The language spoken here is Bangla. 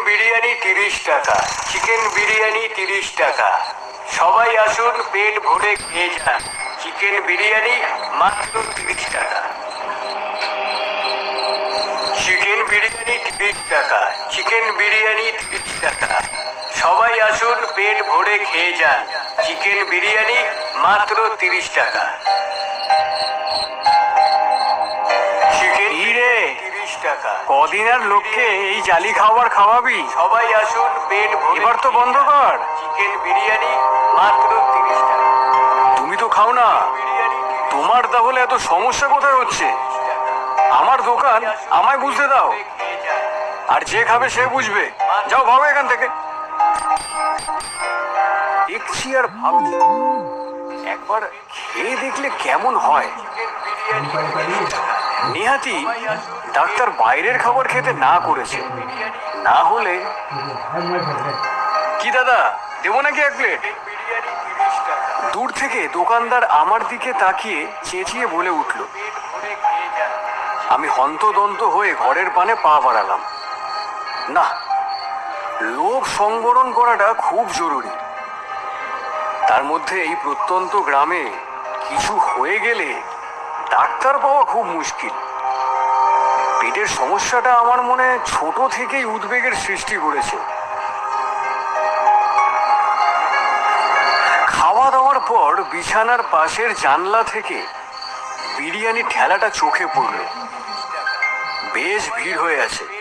বিরিয়ানি 30 টাকা, চিকেন বিরিয়ানি 30 টাকা। সবাই আসুন, পেট ভরে খেয়ে যান। চিকেন বিরিয়ানি মাত্র 30 টাকা। চিকেন বিরিয়ানি 30 টাকা, চিকেন বিরিয়ানি 30 টাকা। সবাই আসুন, পেট ভরে খেয়ে যান। চিকেন বিরিয়ানি মাত্র 30 টাকা। চিকেন রে 30 টাকা। কদিন আর লোককে এই জালি খাবার খাওয়াবি? সবাই আসুন, পেট ভরে। এবার তো বন্ধ কর। চিকেন বিরিয়ানি মাত্র 30 টাকা। তুমি তো খাও না, বিরিয়ানি তোমার তাহলে এত সমস্যা কোথায় হচ্ছে? আমার দোকান, আমায় বুঝতে দাও। খেয়ে যান। আর যে খাবে সে বুঝবে। যাও, ভাবো এখান থেকে। দেখছি আর ভাবছি, একবার খেয়ে দেখলে কেমন হয়। চিকেন বিরিয়ানি 30 টাকা। নিহাতি ডাক্তার বাইরের খাবার খেতে না করেছে, না হলে। কি দাদা, দেবো নাকি এক প্লেট? বিরিয়ানি 30 টাকা। দূর থেকে দোকানদার আমার দিকে তাকিয়ে চেঁচিয়ে বলে উঠল। পেট ভরে খেয়ে যান। আমি হন্তদন্ত হয়ে ঘরের পানে পা বাড়ালাম। না, লোভ সংবরণ করাটা খুব জরুরি। তার মধ্যে এই প্রত্যন্ত গ্রামে কিছু হয়ে গেলে ডাক্তার পাওয়া খুব মুশকিল। পেটের সমস্যাটা আমার মনে ছোট থেকেই উদ্বেগের সৃষ্টি করেছে। খাওয়া দাওয়ার পর বিছানার পাশের জানলা থেকে বিরিয়ানি ঠেলাটা চোখে পড়ল। বেশ ভিড় হয়ে আছে।